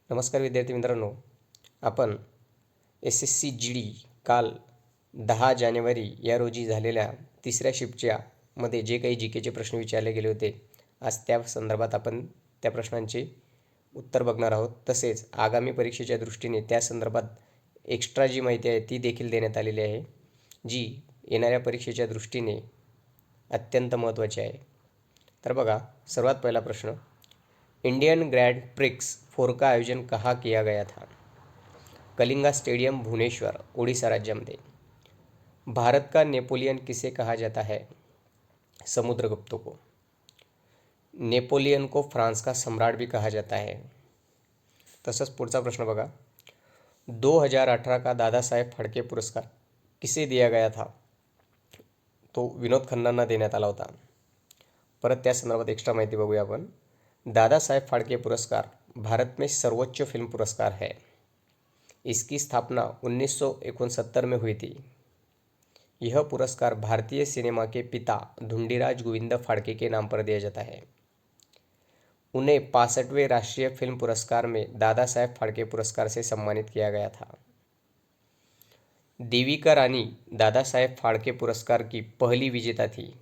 नमस्कार विद्यार्थी मित्रांनो, आपण SSC GD काल 10 जानेवारी या रोजी झालेल्या तिसऱ्या शिफ्टच्या मध्ये जे काही GKचे प्रश्न विचारले गेले होते, आज त्या संदर्भात आपण त्या प्रश्नांचे उत्तर बघणार आहोत. तसेच आगामी परीक्षेच्या दृष्टीने त्या संदर्भात एक्स्ट्रा जी माहिती आहे ती देखील देण्यात आलेली आहे, जी येणाऱ्या परीक्षेच्या दृष्टीने अत्यंत महत्त्वाची आहे. तर बघा, सर्वात पहिला प्रश्न, इंडियन ग्रैंड प्रिक्स 4 का आयोजन कहाँ किया गया था? कलिंगा स्टेडियम, भुवनेश्वर, उड़ीसा राज्य में। भारत का नेपोलियन किसे कहा जाता है? समुद्रगुप्त को। नेपोलियन को फ्रांस का सम्राट भी कहा जाता है. तसंच पुढचा प्रश्न बघा, 2018 का दादा साहेब फाळके पुरस्कार किसे दिया गया था? तो विनोद खन्नांना देण्यात आला होता. परत त्या संदर्भात एक्स्ट्रा माहिती बघूया आपण. दादा साहेब फाळके पुरस्कार भारत में सर्वोच्च फिल्म पुरस्कार है. इसकी स्थापना 1969 में हुई थी. यह पुरस्कार भारतीय सिनेमा के पिता धुंडीराज गोविंद फाड़के के नाम पर दिया जाता है. उन्हें 65वें राष्ट्रीय फिल्म पुरस्कार में दादा साहेब फाड़के पुरस्कार से सम्मानित किया गया था. देविका रानी दादा साहेब फाड़के पुरस्कार की पहली विजेता थी.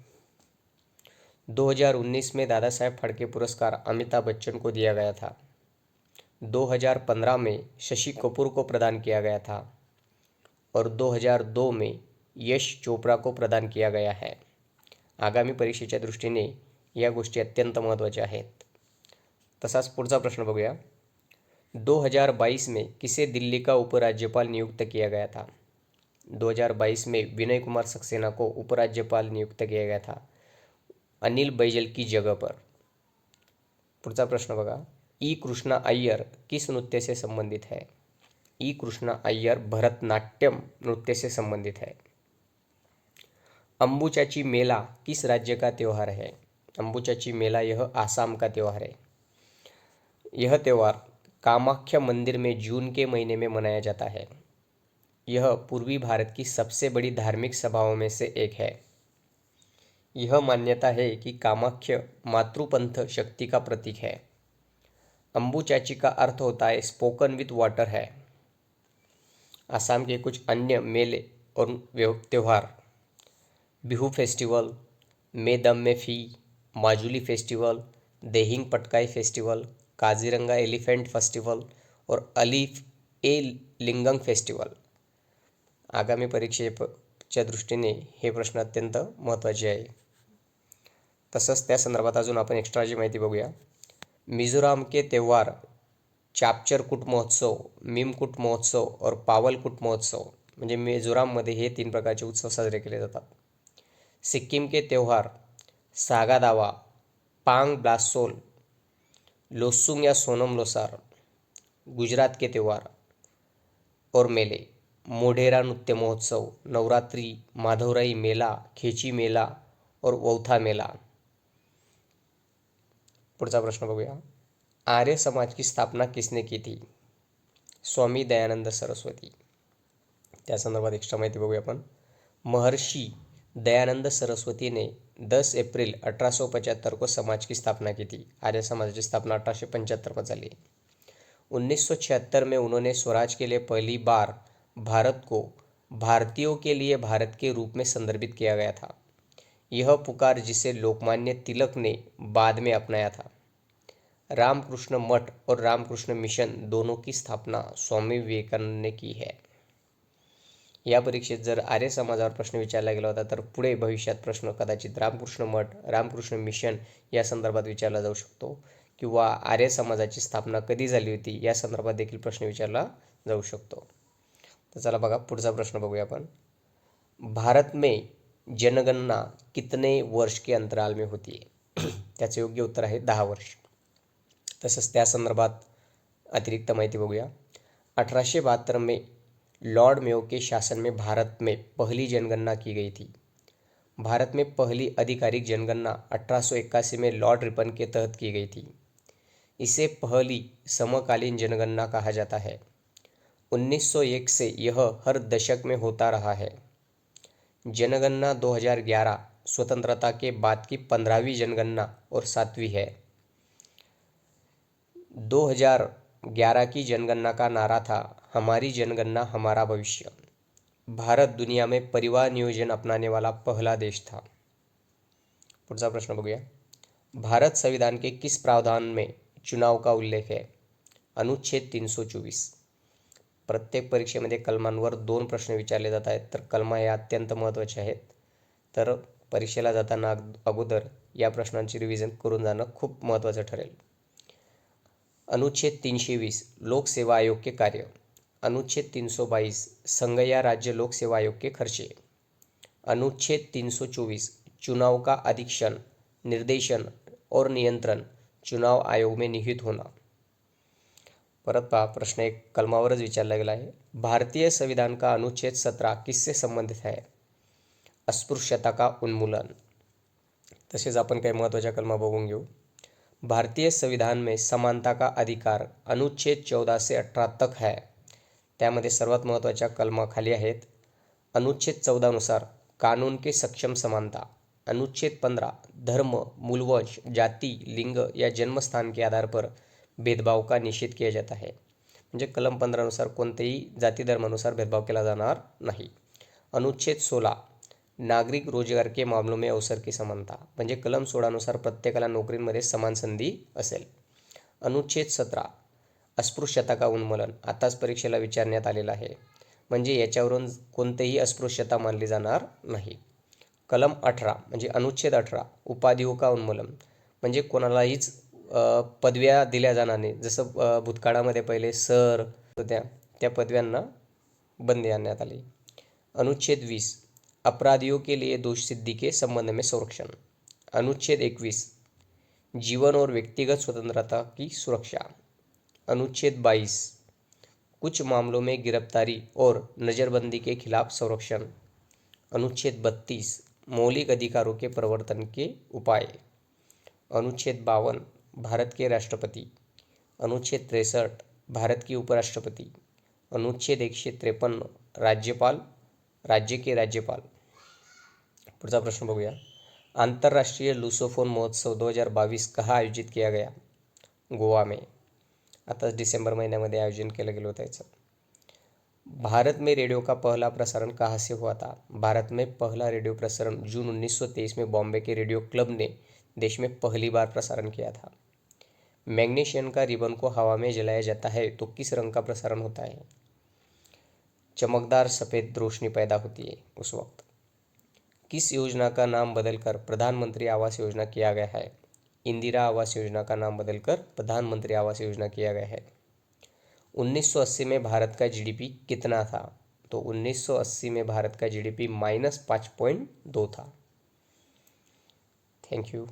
2019 में दादा साहेब फाड़के पुरस्कार अमिताभ बच्चन को दिया गया था. 2015 में शशि कपूर को प्रदान किया गया था और 2002 में यश चोपड़ा को प्रदान किया गया है. आगामी परीक्षेच्या दृष्टीने या गोष्टी अत्यंत महत्त्वाच्या आहेत. तसाच पुढचा प्रश्न बघूया, 2022 में किसे दिल्ली का उपराज्यपाल नियुक्त किया गया था? 2022 में विनय कुमार सक्सेना को उपराज्यपाल नियुक्त किया गया था, अनिल बैजल की जगह पर. पुढचा प्रश्न बघा, ई कृष्णा अय्यर किस नृत्य से संबंधित है? ई कृष्णा अय्यर भरतनाट्यम नृत्य से संबंधित है. अंबुचाची मेला किस राज्य का त्यौहार है? अंबुचाची मेला यह आसाम का त्यौहार है. यह त्यौहार कामाख्या मंदिर में जून के महीने में मनाया जाता है. यह पूर्वी भारत की सबसे बड़ी धार्मिक सभाओं में से एक है. यह मान्यता है कि कामाख्य मातृपंथ शक्ति का प्रतीक है. अंबुचाची का अर्थ होता है स्पोकन विथ वाटर है. आसाम के कुछ अन्य मेले और त्यौहार बिहू फेस्टिवल, मेदम में fee, Majuli festival, Dehing Patkai festival, Kaziranga elephant festival और अलीफ ए लिंगम फेस्टिवल. आगामी परीक्षेच्या दृष्टीने हे प्रश्न अत्यंत महत्त्वाचे आहे. तसंच त्या संदर्भात अजून आपण एक्स्ट्राची माहिती बघूया. मिझोराम के त्यौहार चापचरकूट महोत्सव, मीमकूट महोत्सव और पावलकूट महोत्सव, म्हणजे मिझोराममध्ये हे 3 प्रकारचे उत्सव साजरे केले जातात. सिक्कीम के त्यौहार सागा दावा, पांग ब्लासोल, लोसुंग या सोनम लोसार. गुजरात के त्यौहार और मेले मोढेरा नृत्य महोत्सव, नवरात्रि, माधवराई मेला, खेची मेला और वौथा मेला. पुढचा प्रश्न बघूया, आर्य समाज की स्थापना किसने की थी? स्वामी दयानंद सरस्वती. त्या संदर्भात एक्स्ट्रा माहिती बघूया आपण. महर्षि दयानंद सरस्वती ने 10 अप्रैल 1875 को समाज की स्थापना की थी. आर्य समाजाची स्थापना 1875 में झाली. 1976 में उन्होंने स्वराज के लिए पहली बार भारत को भारतीयों के लिए भारत के रूप में संदर्भित किया गया था. यह पुकार जिसे लोकमान्य तिलक ने बाद में अपनाया था. रामकृष्ण मठ और रामकृष्ण मिशन दोनों की स्थापना स्वामी विवेकानंद ने की है. या परीक्षेत जर आर्य समाजावर प्रश्न विचारला गेला होता तर पुढे भविष्यात प्रश्न कदाचित रामकृष्ण मठ, रामकृष्ण मिशन या संदर्भात विचारला जाऊ शकतो किंवा आर्य समाजाची स्थापना कधी झाली होती या संदर्भात देखील प्रश्न विचारला जाऊ शकतो. तर चला बघा, पुढचा प्रश्न बघूया आपण. भारत में जनगणना कितने वर्ष के अंतराल में होती है? त्याचे योग्य उत्तर आहे 10 वर्ष. तसंच त्या संदर्भात अतिरिक्त माहिती बघूया. 1872 में लॉर्ड मेयो के शासन में भारत में पहली जनगणना की गई थी. भारत में पहली आधिकारिक जनगणना 1881 में लॉर्ड रिपन के तहत की गई थी. इसे पहली समकालीन जनगणना कहा जाता है. 1901 से यह हर दशक में होता रहा है. जनगणना 2011 स्वतंत्रता के बाद की 15वीं जनगणना और 7वीं है. 2000 11 की जनगणना का नारा था हमारी जनगणना हमारा भविष्य। भारत दुनिया में परिवार नियोजन अपनाने वाला पहला देश था। पुढचा प्रश्न बघूया। भारत संविधान के किस प्रावधान में चुनाव का उल्लेख है? अनुच्छेद 324। प्रत्येक परीक्षेमध्ये कलमांवर 2 प्रश्न विचारले जात आहेत, तर कलमा हे अत्यंत महत्त्वाचे आहेत. तर परीक्षेला जाताना अगोदर या प्रश्नांची रिव्हिजन करून जाणं खूप महत्त्वाचं ठरेल. अनुच्छेद 320 लोक सेवा आयोग के कार्य. अनुच्छेद 322 संघ या राज्य लोक सेवा आयोग के खर्चे. अनुच्छेद 324 चुनाव का अधीक्षण, निर्देशन और नियंत्रण चुनाव आयोग में निहित होना. परत पहा, प्रश्न एक कलमावरच विचारला गेला आहे. भारतीय संविधान का अनुच्छेद 17 किससे संबंधित है? अस्पृश्यता का उन्मूलन. तसेच आपण काही महत्त्वाच्या कलमा बघून घेऊ. भारतीय संविधान में समानता का अधिकार अनुच्छेद 14 से 18 तक है. त्यामध्ये सर्वात महत्त्वाच्या कलमा खाली आहेत. अनुच्छेद 14 नुसार कानून के सक्षम समानता. अनुच्छेद 15 धर्म, मूलवंश, जाति, लिंग या जन्मस्थान के आधार पर भेदभाव का निषेध किया जाता है. म्हणजे कलम 15 नुसार कोणतेही जाती धर्मानुसार भेदभाव केला जाणार नाही. अनुच्छेद 16 नागरिक रोजगार के मामलों में अवसर की समानता. म्हणजे कलम 16 नुसार प्रत्येकाला नोकरीमध्ये समान संधी असेल. अनुच्छेद 17 अस्पृश्यता का उन्मूलन. आताच परीक्षेला विचारण्यात आलेला आहे, म्हणजे याच्यावरून कोणतेही अस्पृश्यता मानली जाणार नाही. कलम 18 म्हणजे अनुच्छेद 18 उपाधियों का उन्मूलन. म्हणजे कोणालाहीच पदव्या दिल्या जाणार नाही. जसं भूतकाळामध्ये पहिले सर होत्या त्या पदव्यांना बंदी आणण्यात आली. अनुच्छेद 20 अपराधियों के लिए दोष सिद्धि के संबंध में संरक्षण. अनुच्छेद 21 जीवन और व्यक्तिगत स्वतंत्रता की सुरक्षा. अनुच्छेद 22 कुछ मामलों में गिरफ्तारी और नज़रबंदी के खिलाफ संरक्षण. अनुच्छेद 32 मौलिक अधिकारों के प्रवर्तन के उपाय. अनुच्छेद 52 भारत के राष्ट्रपति. अनुच्छेद 63 भारत की उपराष्ट्रपति. अनुच्छेद 153 राज्यपाल, राज्य के राज्यपाल. पुढचा प्रश्न बघूया. आंतरराष्ट्रीय लुसोफोन महोत्सव 2022 कहाँ आयोजित किया गया? गोवा में. आता डिसेंबर महीन्यामध्ये आयोजन केलं गेलं होतं याचं. भारत में रेडियो का पहला प्रसारण कहाँ से हुआ था? भारत में पहला रेडियो प्रसारण जून 1923 में बॉम्बे के रेडियो क्लब ने देश में पहली बार प्रसारण किया था. मैग्नीशियम का रिबन को हवा में जलाया जाता है तो किस रंग का प्रसारण होता है? चमकदार सफ़ेद रोशनी पैदा होती है उस वक्त. किस योजना का नाम बदलकर प्रधानमंत्री आवास योजना किया गया है? इंदिरा आवास योजना का नाम बदलकर प्रधानमंत्री आवास योजना किया गया है. 1980 में भारत का जीडीपी कितना था? तो 1980 में भारत का जीडीपी -5.2 था. Thank you.